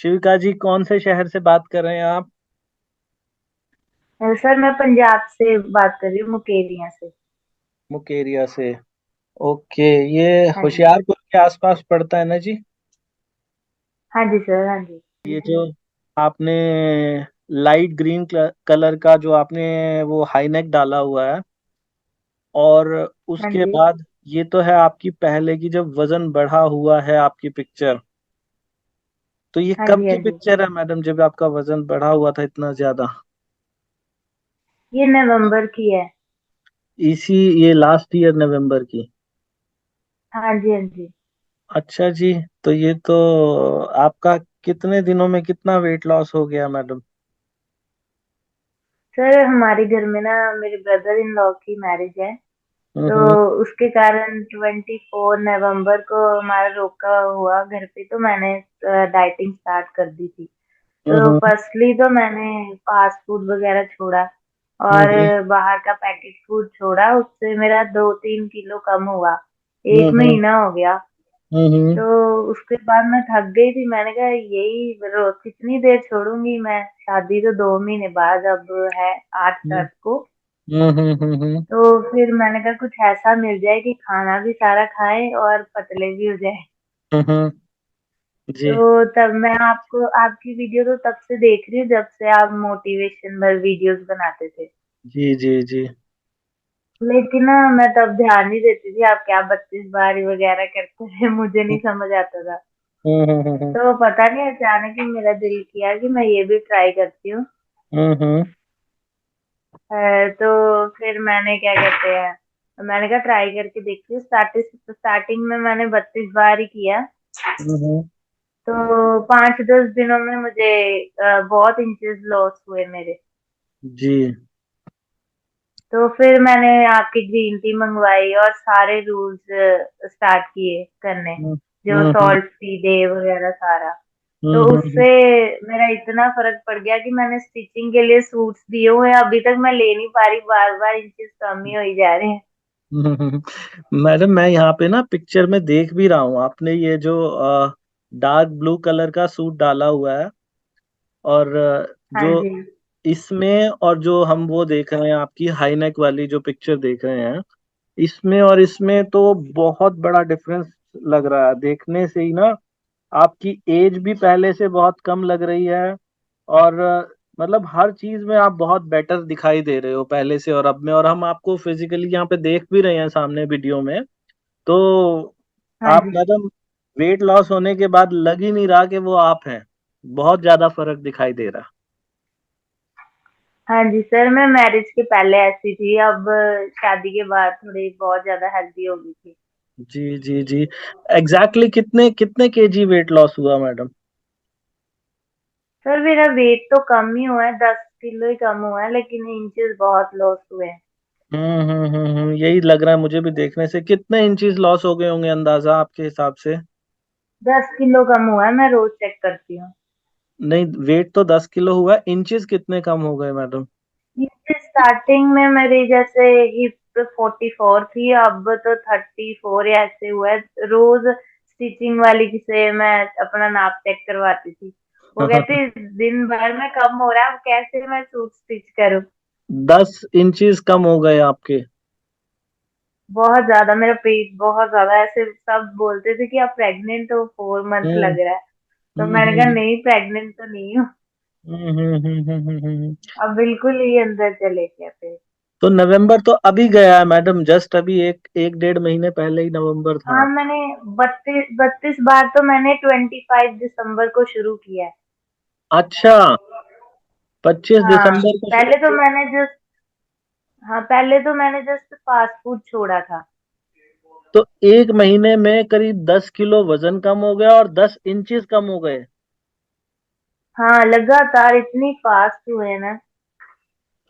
शिविका जी, कौन से शहर से बात कर रहे हैं आप? सर मैं पंजाब से बात कर रही हूँ, मुकेरिया से। मुकेरिया से। ओके। ये हाँ जी। होशियारपुर के आसपास पड़ता है ना जी? हाँ जी सर, हाँ जी। ये जो आपने लाइट ग्रीन कलर का जो आपने वो हाई नेक डाला हुआ है, और हाँ उसके जी। बाद ये तो है आपकी पहले की जब वजन बढ़ा हुआ है आपकी पिक्चर। तो ये हाँ कब जी। हाँ की जी। पिक्चर है मैडम, जब आपका वजन बढ़ा हुआ था इतना ज्यादा? ये नवंबर की है। इसी ये लास्ट ईयर नवंबर की? हाँ जी। हाँ जी। अच्छा जी। तो ये तो आपका कितने दिनों में कितना वेट लॉस हो गया मैडम? सर हमारे घर में ना मेरे ब्रदर इन लॉ की मैरिज है। तो हम्म। उसके कारण 24 नवंबर को हमारा रोका हुआ घर पे, तो मैंने डाइटिंग स्टार्ट कर दी थी। तो हम्म। फर्स्टली तो मैंने फास्ट फूड वगैरह छोड़ा और हम्म। बाहर का पैकेट फूड छोड़ा। उससे मेरा 2-3 किलो कम हुआ। हम्म। एक हम्म। महीना हो गया। हम्म। तो उसके बाद मैं थक गई थी। मैंने कहा यही रोज कितनी देर छोड़ूंगी मैं, शादी तो 2 महीने बाद अब है, 8 दस को। हम्म। हम्म। हम्म। तो फिर मैंने कहा कुछ ऐसा मिल जाए कि खाना भी सारा खाएं और पतले भी हो जाए। हम्म। जी तो तब मैं आपको आपकी वीडियो तो तब से देख रही हूँ जब से आप मोटिवेशनल वीडियोस बनाते थे। जी जी जी। लेकिन ना मैं तब ध्यान नहीं देती थी आप क्या 32 बार वगैरह करते थे, मुझे नहीं समझ आता था। हम्म। तो पता नहीं अचानक ही मेरा दिल किया कि मैं ये भी ट्राई करती हूँ। हम्म। तो फिर मैंने क्या कहते हैं, मैंने कहा ट्राई करके देखती हूँ। स्टार्टिंग में मैंने 32 बार ही किया। हम्म। तो 5-10 दिनों में मुझे बहुत इंचेस लॉस हुए मेरे। जी। तो फिर मैंने आपकी ग्रीन टी मंगवाई और सारे रूल्स स्टार्ट किए करने, हम्म। जो हम्म। सॉल्ट फ्री डे वगैरह सारा। तो हम्म। उससे मेरा इतना फर्क पड़ गया कि मैंने स्टिचिंग के लिए सूट्स दिए हुए हैं, अभी तक मैं ले नहीं पा रही, बार बार इंचेस कम ही हो ही जा रहे हैं। मैडम, मैं यहाँ पे ना पिक्चर में देख भी रहा हूँ, आपने ये जो डार्क ब्लू कलर का सूट डाला हुआ है, और हाँ जो जी। इसमें और जो हम वो देख रहे हैं आपकी हाई नेक वाली जो पिक्चर देख रहे हैं, इसमें और इसमें तो बहुत बड़ा डिफरेंस लग रहा है देखने से ही ना। आपकी एज भी पहले से बहुत कम लग रही है, और मतलब हर चीज में आप बहुत बेटर दिखाई दे रहे हो पहले से और अब में, और हम आपको फिजिकली यहाँ पे देख भी रहे हैं सामने वीडियो में। तो हाँ आप जी। मैडम, वेट लॉस होने के बाद लग ही नहीं रहा कि वो आप हैं। बहुत ज्यादा फर्क दिखाई दे रहा। हाँ जी सर, मैं मैरिज के पहले ऐसी थी, अब शादी के बाद थोड़ी बहुत ज्यादा हेल्दी हो गई थी। जी जी जी। एग्जैक्टली कितने कितने केजी वेट लॉस हुआ मैडम? सर मेरा वेट तो कम ही हुआ है, 10 किलो ही कम हुआ है, लेकिन इंचेस बहुत लॉस हुए हैं। यही लग रहा है मुझे भी देखने से। कितने इंचज लॉस हो गए होंगे अंदाजा आपके हिसाब से? 10 किलो कम हुआ है, मैं रोज चेक करती हूँ। नहीं, वेट तो 10 किलो हुआ है, इंचज कितने कम हो गए मैडम? इंचेस स्टार्टिंग में मेरी जैसे हिप 44 थी, अब तो 34 या ऐसे हुआ है। रोज स्टिचिंग वाली की से मैं अपना नाप चेक करवाती थी। वो कहती दिन भर में कम हो रहा है, अब कैसे मैं सूट स्टिच करूँ। 10 इंचज कम हो गए आपके? बहुत ज्यादा, मेरा पेट बहुत ज्यादा, ऐसे सब बोलते थे कि आप प्रेग्नेंट हो, 4 मंथ हम्म। लग रहा है। तो हम्म। मैंने कहा हम्म। नहीं, प्रेग्नेंट तो नहीं हूँ। हम्म। अब बिल्कुल ही अंदर चले गए थे। तो नवंबर तो अभी गया है मैडम, जस्ट अभी एक एक 1.5 महीने पहले ही नवंबर हाँ था। मैंने 32 32 बार तो मैंने 25 दिसंबर को शुरू किया है। अच्छा, 25 हाँ दिसंबर को शुरू पहले तो किया? मैंने जस्ट हाँ पहले तो मैंने जस्ट फास्ट फूड छोड़ा था। तो एक महीने में करीब 10 किलो वजन कम हो गया और 10 इंचज कम हो गए। हाँ लगातार इतनी फास्ट हुए हैं ना।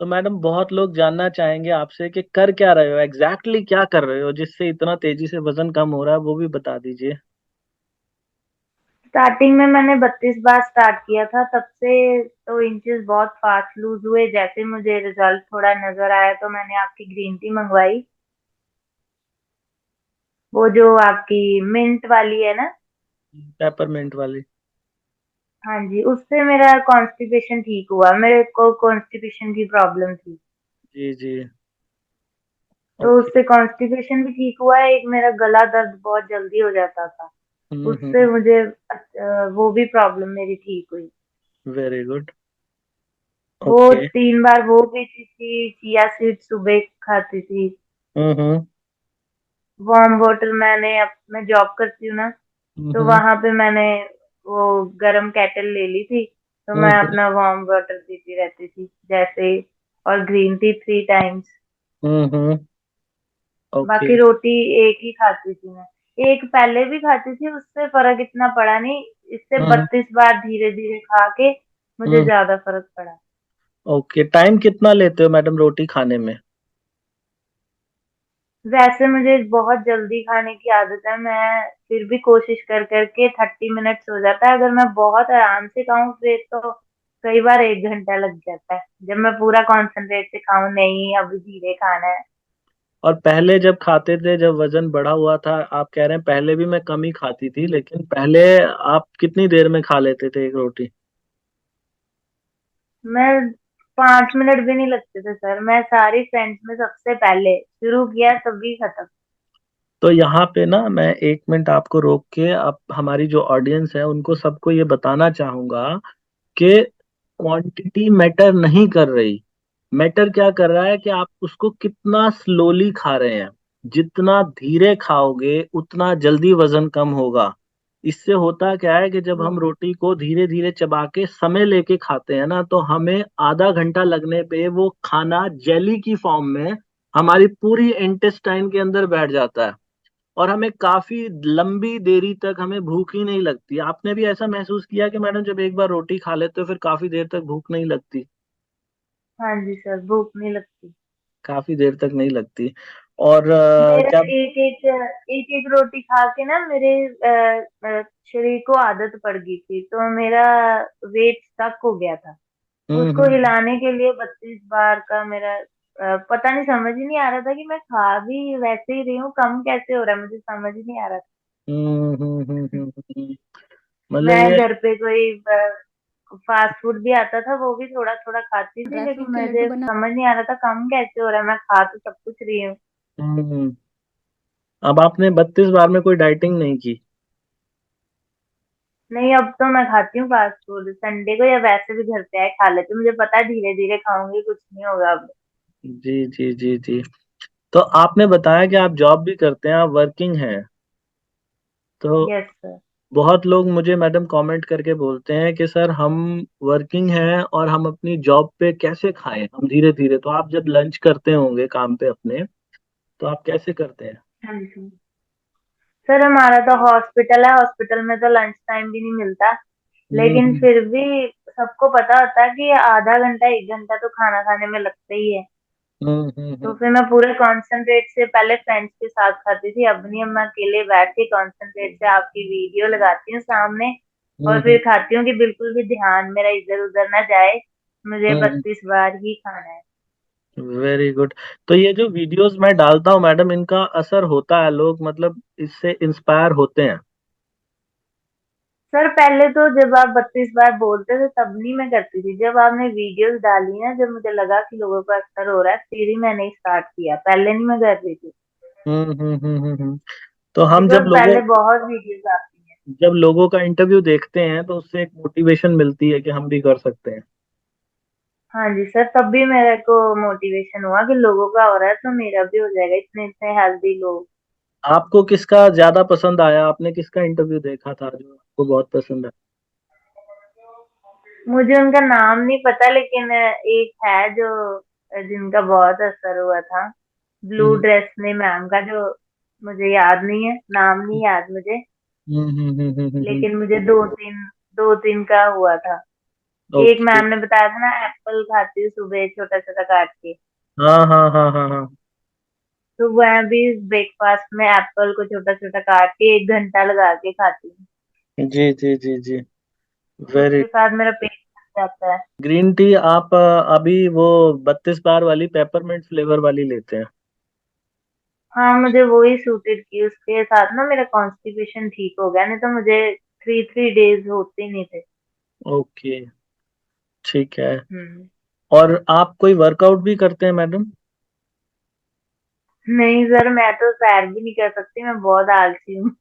तो मैडम, बहुत लोग जानना चाहेंगे आपसे कि कर क्या रहे हो, एग्जैक्टली क्या कर रहे हो जिससे इतना तेजी से वजन कम हो रहा है, वो भी बता दीजिए। स्टार्टिंग में मैंने 32 बार स्टार्ट किया था, तब से तो इंचेस बहुत फास्ट लूज हुए। जैसे मुझे रिजल्ट थोड़ा नजर आया तो मैंने आपकी ग्रीन टी मंगवाई, वो जो आपकी मिंट वाली है ना। पेपरमेंट वाली? हाँ जी, उससे मेरा कॉन्स्टिपेशन ठीक हुआ। मेरे को कॉन्स्टिपेशन की प्रॉब्लम थी, जी जी। तो ओके। उससे कॉन्स्टिपेशन भी ठीक हुआ है। एक मेरा गला दर्द बहुत जल्दी हो जाता था, उससे हम्म। मुझे वो भी प्रॉब्लम मेरी ठीक हुई। Very good. वो ओके। 3 बार वो पीती थी, चिया सीड सुबह खाती थी। हम्म। वार्म वाटर मैं जॉब करती हूँ ना, तो हम्म। वहां पे मैंने वो गरम केटल ले ली थी, तो मैं हम्म। अपना वार्म वाटर पीती रहती थी जैसे। और ग्रीन टी 3 टाइम्स। हम्म। ओके। बाकी रोटी एक ही खाती थी मैं। एक पहले भी खाती थी, उससे फर्क इतना पड़ा नहीं। इससे हम्म। 32 बार धीरे धीरे खा के मुझे हम्म। ज्यादा फर्क पड़ा। ओके, टाइम कितना लेते हो मैडम रोटी खाने में? वैसे मुझे बहुत जल्दी खाने की आदत है, मैं फिर भी कोशिश कर करके 30 मिनट्स हो जाता है। अगर मैं बहुत आराम से खाऊं फिर तो कई बार 1 घंटा लग जाता है, जब मैं पूरा कॉन्सेंट्रेट से खाऊं, नहीं अभी धीरे खाना है। और पहले जब खाते थे, जब वजन बढ़ा हुआ था, आप कह रहे हैं पहले भी मैं कम ही खाती थी, लेकिन पहले आप कितनी देर में खा लेते थे एक रोटी? मैं 5 मिनट भी नहीं लगते थे सर। मैं सारी फ्रेंड्स में सबसे पहले शुरू किया, तभी खत्म। तो यहाँ पे ना मैं 1 मिनट आपको रोक के, आप हमारी जो ऑडियंस है उनको सबको ये बताना चाहूंगा कि क्वांटिटी मैटर नहीं कर रही। मैटर क्या कर रहा है कि आप उसको कितना स्लोली खा रहे हैं। जितना धीरे खाओगे उतना जल्दी वजन कम होगा। इससे होता क्या है कि जब जी। हम रोटी को धीरे धीरे चबा के समय लेके खाते हैं ना, तो हमें आधा घंटा लगने पे वो खाना जेली की फॉर्म में हमारी पूरी इंटेस्टाइन के अंदर बैठ जाता है। और हमें काफी लंबी देरी तक हमें भूख ही नहीं लगती। आपने भी ऐसा महसूस किया कि मैडम जब एक बार रोटी खा लेते हो फिर काफी देर तक भूख नहीं लगती? हाँ जी सर, भूख नहीं लगती। काफी देर तक नहीं लगती। और मेरा क्या? एक एक रोटी खा के ना मेरे शरीर को आदत पड़ गई थी, तो मेरा वेट स्टक हो गया था। उसको हम्म। हिलाने के लिए 32 बार का मेरा पता नहीं, समझ ही नहीं आ रहा था कि मैं खा भी वैसे ही रही हूँ, कम कैसे हो रहा है मुझे समझ ही नहीं आ रहा था। हम्म। हम्म। मतलब मैं ये। घर पे कोई फास्ट फूड भी आता था, वो भी थोड़ा थोड़ा खाती थी, ड्राई लेकिन फ्रूट के लड्डू मुझे बना। समझ नहीं आ रहा था कम कैसे हो रहा है। मैं खा तो सब कुछ रही हूँ। हम्म। अब आपने 32 बार में कोई डाइटिंग नहीं की? नहीं, अब तो मैं खाती हूँ फास्ट फूड संडे को, या वैसे भी घर पे आए खा लेती हूँ। मुझे पता है धीरे धीरे खाऊंगी, कुछ नहीं होगा अब। जी जी जी जी। तो आपने बताया कि आप जॉब भी करते हैं, आप वर्किंग हैं। तो यस सर। बहुत लोग मुझे मैडम कमेंट करके बोलते हैं कि सर हम वर्किंग हैं और हम अपनी जॉब पे कैसे खाएं हम धीरे धीरे। तो आप जब लंच करते होंगे काम पे अपने, तो आप कैसे करते हैं? हाँ जी सर, हमारा तो हॉस्पिटल है, हॉस्पिटल में तो लंच टाइम भी नहीं मिलता। लेकिन हम्म। फिर भी सबको पता होता है कि आधा घंटा 1 घंटा तो खाना खाने में लगता ही है। तो हम्म। फिर मैं पूरे कंसंट्रेट से पहले फ्रेंड्स के साथ खाती थी, अब नहीं। अब मैं अकेले बैठ के कंसंट्रेट से आपकी वीडियो लगाती हूँ सामने, और हम्म। फिर खाती हूँ कि बिल्कुल भी ध्यान मेरा इधर उधर ना जाए। मुझे हम्म। 32 बार ही खाना है। Very good. तो ये जो वीडियोस मैं डालता हूँ मैडम, इनका असर होता है, लोग मतलब इससे इंस्पायर होते हैं? सर पहले तो जब आप 32 बार बोलते थे तब नहीं मैं करती थी। जब आपने वीडियोस डाली ना, जब मुझे लगा कि लोगों को असर हो रहा है, फिर ही मैंने स्टार्ट किया, पहले नहीं मैं कर रही थी। तो हम बिकॉज पहले बहुत वीडियोस आती हैं। जब लोगों का इंटरव्यू देखते हैं तो उससे एक मोटिवेशन मिलती है कि हम भी कर सकते हैं। हाँ जी सर, तब भी मेरे को मोटिवेशन हुआ कि लोगों का हो रहा है तो मेरा भी हो जाएगा, इतने इतने हेल्दी लोग। आपको किसका ज्यादा पसंद आया? आपने किसका इंटरव्यू देखा था जो आपको बहुत पसंद है? मुझे उनका नाम नहीं पता, लेकिन एक है जो जिनका बहुत असर हुआ था, ब्लू हम्म। ड्रेस में मैम का, जो मुझे याद नहीं है, नाम नहीं याद मुझे। लेकिन मुझे दो तीन का हुआ था। एक ओके। मैम ने बताया था ना, एप्पल खाती हूँ सुबह छोटा छोटा काट के। हाँ हाँ हाँ हाँ हाँ। तो वह भी ब्रेकफास्ट में एप्पल को छोटा छोटा काट के 1 घंटा लगा के खाती हूँ। जी जी जी जी। वेरी। उसके साथ मेरा पेट भर जाता है। ग्रीन टी आप अभी वो 32 बार वाली पेपरमिंट फ्लेवर वाली लेते हैं? हाँ, मुझे वो ही सूटेड की। उसके साथ ना मेरा कॉन्स्टिपेशन ठीक हो गया, नहीं तो मुझे 3 3 डेज होते ही नहीं थे। ओके, ठीक है। हम्म। और आप कोई वर्कआउट भी करते हैं मैडम? नहीं सर, मैं तो सैर भी नहीं कर सकती, मैं बहुत आलसी हूँ।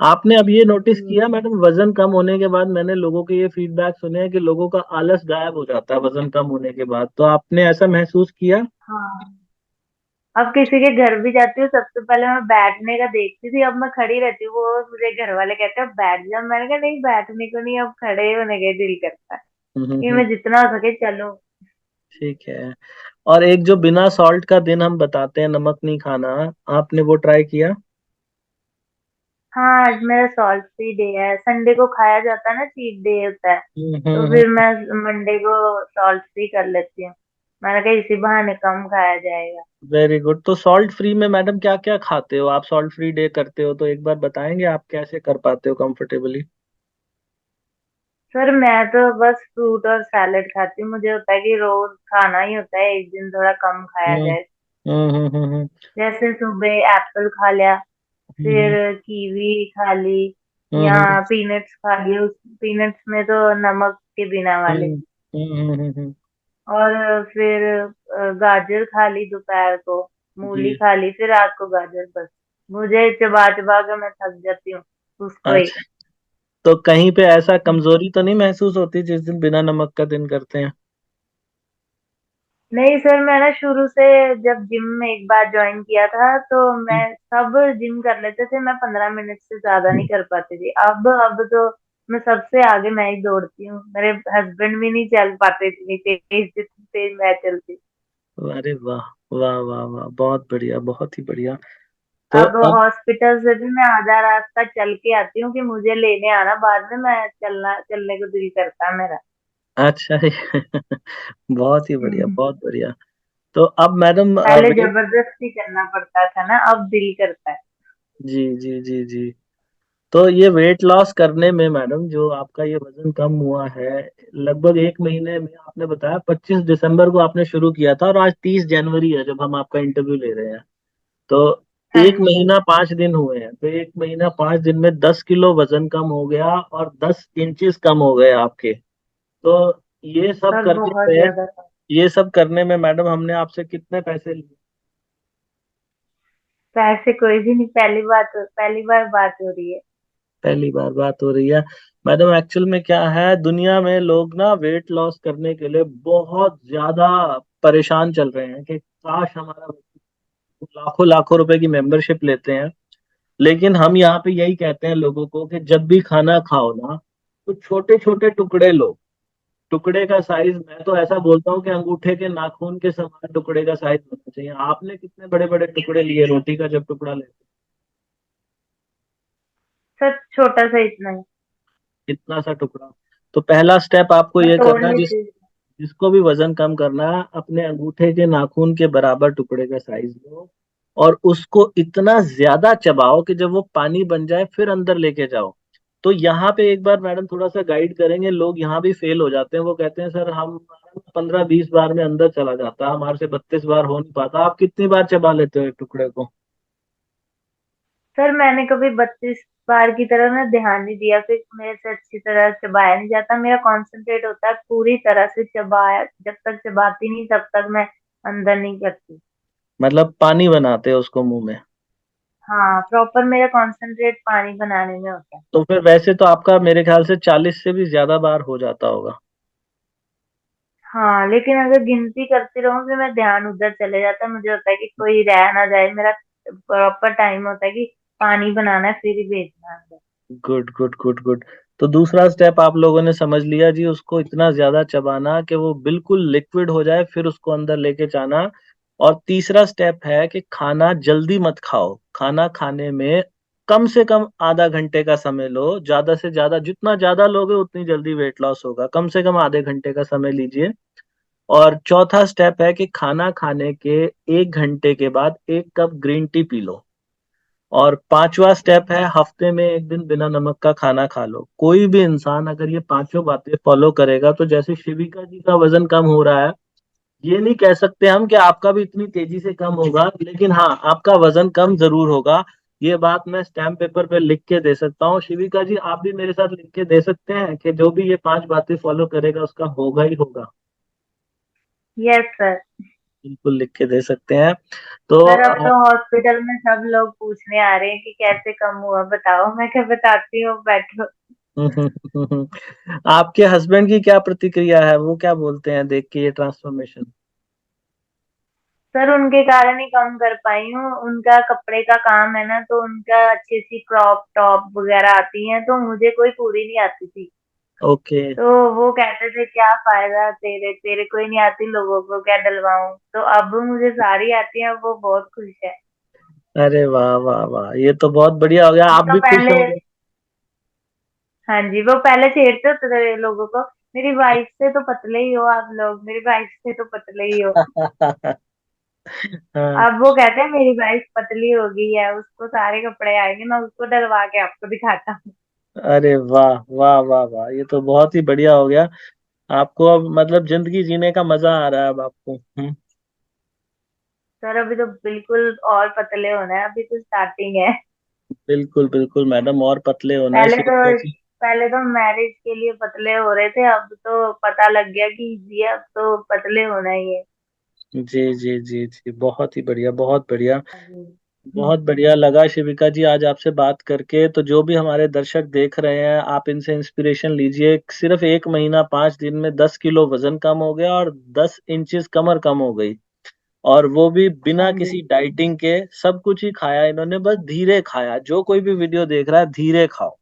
आपने अब ये नोटिस हम्म। किया मैडम, वजन कम होने के बाद मैंने लोगों के ये फीडबैक सुने हैं कि लोगों का आलस गायब हो जाता है वजन कम होने के बाद, तो आपने ऐसा महसूस किया? हाँ। अब किसी के घर भी जाती हूँ, सबसे पहले मैं बैठने का देखती थी, अब मैं खड़ी रहती हूँ। वो मुझे घर वाले कहते हैं बैठ जाओ, मैंने कहा नहीं, बैठने को नहीं, अब खड़े होने का ही दिल करता है कि हम्म। मैं जितना हो सके चलूं। ठीक है। और एक जो बिना सॉल्ट का दिन हम बताते हैं, नमक नहीं खाना, आपने वो ट्राई किया? हाँ, आज मेरा सॉल्ट फ्री डे है। संडे को खाया जाता है ना, चीट डे होता है, तो हम्म। फिर मैं मंडे को सॉल्ट फ्री कर लेती हूँ। मैंने कहा इसी बहाने कम खाया जाएगा। Very good. तो सॉल्ट फ्री में मैडम क्या क्या खाते हो आप? सॉल्ट फ्री डे करते हो तो एक बार बताएंगे आप कैसे कर पाते हो कंफर्टेबली? सर मैं तो बस फ्रूट और सैलेड खाती हूँ। मुझे होता है कि रोज खाना ही होता है, एक दिन थोड़ा कम खाया हम्म जाए। हम्म। जैसे सुबह एप्पल खा लिया, हम्म फिर कीवी खा ली, हम्म या हम्म पीनट्स खा लिए। उस पीनट्स में तो नमक के बिना वाले। हम्म हम्म। और फिर गाजर खा ली दोपहर को, मूली जी। खा ली, फिर रात को गाजर। बस मुझे चबा चबा के मैं थक जाती हूँ उसको ही। अच्छा, तो कहीं पे ऐसा कमजोरी तो नहीं महसूस होती जिस दिन बिना नमक का दिन करते हैं? नहीं सर, मैं ना शुरू से जब जिम में एक बार ज्वाइन किया था, तो मैं सब जिम कर लेते थे, मैं 15 मिनट से ज्यादा नहीं कर पाती थी। अब तो मैं सबसे आगे मैं ही दौड़ती हूँ। मेरे हस्बैंड भी नहीं चल पाते इतनी तेज जितनी तेज मैं चलती। अरे वाह, वाह वाह वाह, बहुत बढ़िया, बहुत ही बढ़िया। तो अब अब, हॉस्पिटल से भी मैं आधा रास्ता चल के आती हूँ कि मुझे लेने आना बाद में, मैं चलने को दिल करता है मेरा। अच्छा बहुत ही बढ़िया, हम्म। बहुत बढ़िया। तो अब मैडम पहले वेट, जबरदस्ती करना पड़ता था ना, अब दिल करता है। जी जी जी जी, तो ये वेट लॉस करने में मैडम जो आपका ये वजन कम हुआ है, लगभग एक महीने में, आपने बताया 25 दिसंबर को आपने शुरू किया था और आज 30 जनवरी है जब हम आपका इंटरव्यू ले रहे हैं। तो हाँ एक जी। महीना 5 दिन हुए हैं, तो एक महीना 5 दिन में 10 किलो वजन कम हो गया और 10 इंचेस कम हो गए आपके। तो ये सब सर करने बहुत में, ज्यादा। ये सब करने में मैडम हमने आपसे कितने पैसे लिए? पैसे कोई भी नहीं, पहली बार बात हो रही है। पहली बार बात हो रही है मैडम। एक्चुअल में क्या है, दुनिया में लोग ना वेट लॉस करने के लिए बहुत ज्यादा परेशान चल रहे हैं कि काश हमारा, लाखों लाखों रुपए की मेंबरशिप लेते हैं, लेकिन हम यहाँ पे यही कहते हैं लोगों को कि जब भी खाना खाओ ना, तो छोटे छोटे टुकड़े लो। टुकड़े का साइज, मैं तो ऐसा बोलता हूँ कि अंगूठे के नाखून के समान टुकड़े का साइज होना चाहिए। आपने कितने बड़े बड़े टुकड़े लिए रोटी का जब टुकड़ा लेते? सर छोटा सा इतना ही। इतना सा टुकड़ा। तो पहला स्टेप आपको मैं ये तोड़ करना है, लेती हूँ। जिसको भी वजन कम करना है, अपने अंगूठे के नाखून के बराबर टुकड़े का साइज लो और उसको इतना ज्यादा चबाओ कि जब वो पानी बन जाए फिर अंदर लेके जाओ। तो यहाँ पे एक बार मैडम थोड़ा सा गाइड करेंगे, लोग यहाँ भी फेल हो जाते हैं। वो कहते हैं सर हम 15-20 बार में अंदर चला जाता है, हमारे से 32 बार हो नहीं पाता। आप कितनी बार चबा लेते हो एक टुकड़े को? सर मैंने कभी 32 बार की तरह ना ध्यान नहीं दिया, फिर मेरे से अच्छी तरह चबाया नहीं जाता। मेरा कॉन्सेंट्रेट होता है पूरी तरह से चबाया, जब तक चबाती नहीं तब तक मैं अंदर नहीं करती। मतलब पानी बनाते हो उसको मुंह में? हाँ, प्रॉपर मेरा कॉन्सेंट्रेट पानी बनाने में होता है। तो फिर वैसे तो आपका मेरे ख्याल से 40 से भी ज्यादा बार हो जाता होगा। हाँ, लेकिन अगर गिनती करती रहूं फिर मैं ध्यान उधर चले जाता है। मुझे होता है कि कोई रह ना जाए। मेरा प्रॉपर टाइम होता है कि पानी बनाना है फिर ही भेजना है अंदर। Good good good good. तो दूसरा स्टेप आप लोगों ने समझ लिया जी, उसको इतना ज्यादा चबाना कि वो बिल्कुल लिक्विड हो जाए, फिर उसको अंदर लेके जाना। और तीसरा स्टेप है कि खाना जल्दी मत खाओ, खाना खाने में कम से कम आधा घंटे का समय लो। ज्यादा से ज्यादा, जितना ज्यादा लोगे उतनी जल्दी वेट लॉस होगा। कम से कम आधे घंटे का समय लीजिए। और चौथा स्टेप है कि खाना खाने के 1 घंटे के बाद 1 cup green tea P low. और पांचवा स्टेप है, हफ्ते में एक दिन बिना नमक का खाना खा लो। कोई भी इंसान अगर ये पांचों बातें फॉलो करेगा, तो जैसे शिविका जी का वजन कम हो रहा है, ये नहीं कह सकते हम कि आपका भी इतनी तेजी से कम होगा, लेकिन हाँ आपका वजन कम जरूर होगा। ये बात मैं स्टैम्प पेपर पे लिख के दे सकता हूँ। शिविका जी, आप भी मेरे साथ लिख के दे सकते हैं कि जो भी ये 5 बातें फॉलो करेगा उसका होगा ही होगा। Yes sir. बिल्कुल लिख के दे सकते हैं। तो सर अब तो हॉस्पिटल में सब लोग पूछने आ रहे हैं कि कैसे कम हुआ बताओ, मैं क्या बताती हूँ, बैठो। आपके हस्बैंड की क्या प्रतिक्रिया है, वो क्या बोलते हैं देख के ये ट्रांसफॉर्मेशन? सर उनके कारण ही कम कर पाई हूँ, उनका कपड़े का काम है ना, तो उनका अच्छी अच्छी क्रॉप टॉप वगैरह आती हैं, तो मुझे कोई पूरी नहीं आती थी। ओके। तो वो कहते थे क्या फायदा, तेरे तेरे कोई नहीं आती, लोगों को क्या डलवाऊं, तो अब मुझे सारी आती है, वो बहुत खुश है। अरे वाह वाह वाह, ये तो बहुत बढ़िया हो गया, आप तो भी खुश पहले, होंगे। हाँ जी, वो पहले छेड़ते होते थे लोगों को, मेरी वाइफ से तो पतले ही हो आप लोग, मेरी वाइफ से तो पतले ही हो। हाँ। अब वो कहते हैं मेरी वाइफ पतली हो गई है, उसको सारे कपड़े आएंगे, मैं उसको डलवा के आपको दिखाता हूँ। अरे वाह वाह वाह वाह, ये तो बहुत ही बढ़िया हो गया। आपको अब मतलब जिंदगी जीने का मजा आ रहा है अब आपको। सर अभी तो बिल्कुल और पतले होना है, अभी तो स्टार्टिंग है। बिल्कुल बिल्कुल मैडम, और पतले होना है पहले तो शिविका जी। पहले तो मैरिज के लिए पतले हो रहे थे, अब तो पता लग गया कि इजी है, अब तो पतले होना ही है। जी जी जी जी, बहुत ही बढ़िया, बहुत बढ़िया। हाँ जी। बहुत बढ़िया लगा शिविका जी आज आपसे बात करके। तो जो भी हमारे दर्शक देख रहे हैं, आप इनसे इंस्पिरेशन लीजिए। सिर्फ 1 महीना 5 दिन में 10 किलो वजन कम हो गया और 10 इंचेस कमर कम हो गई। और वो भी हाँ बिना जी। किसी डाइटिंग के। सब कुछ ही खाया इन्होंने, बस धीरे खाया। जो कोई भी वीडियो देख रहा है, धीरे खाओ।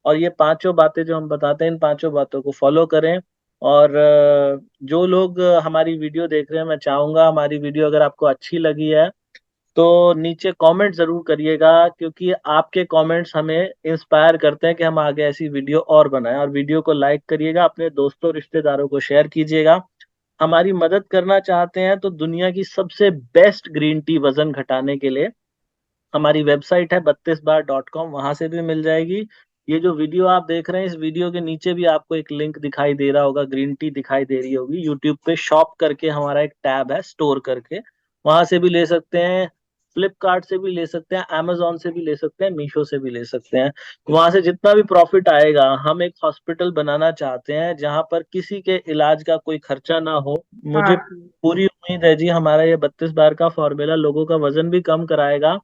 और ये पांचों बातें जो हम बताते हैं, इन पांचों बातों को फॉलो करें। और जो लोग हमारी वीडियो देख रहे हैं, मैं चाहूंगा हमारी वीडियो अगर आपको अच्छी लगी है तो नीचे कमेंट जरूर करिएगा, क्योंकि आपके कमेंट्स हमें इंस्पायर करते हैं कि हम आगे ऐसी वीडियो और बनाएं। और वीडियो को लाइक करिएगा, अपने दोस्तों रिश्तेदारों को शेयर कीजिएगा। हमारी मदद करना चाहते हैं तो दुनिया की सबसे बेस्ट ग्रीन टी वजन घटाने के लिए हमारी वेबसाइट है 32bar.com, वहां से भी मिल जाएगी। ये जो वीडियो आप देख रहे हैं, इस वीडियो के नीचे भी आपको एक लिंक दिखाई दे रहा होगा, ग्रीन टी दिखाई दे रही होगी। यूट्यूब पे शॉप करके हमारा एक टैब है, स्टोर करके, वहां से भी ले सकते हैं। फ्लिपकार्ट से भी ले सकते हैं, amazon से भी ले सकते हैं, मीशो से भी ले सकते हैं। वहां से जितना भी प्रॉफिट आएगा, हम एक हॉस्पिटल बनाना चाहते हैं जहां पर किसी के इलाज का कोई खर्चा ना हो। हाँ मुझे जी। पूरी उम्मीद है जी, हमारा ये 32 बार का फॉर्मूला लोगों का वजन भी कम कराएगा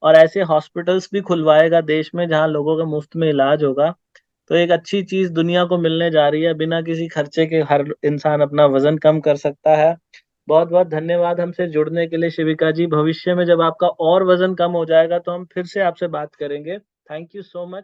और ऐसे हॉस्पिटल्स भी खुलवाएगा देश में जहां लोगों का मुफ्त में इलाज होगा। तो एक अच्छी चीज दुनिया को मिलने जा रही है, बिना किसी खर्चे के हर इंसान अपना वजन कम कर सकता है। बहुत बहुत धन्यवाद हमसे जुड़ने के लिए शिविका जी। भविष्य में जब आपका और वजन कम हो जाएगा तो हम फिर से आपसे बात करेंगे। Thank you so much.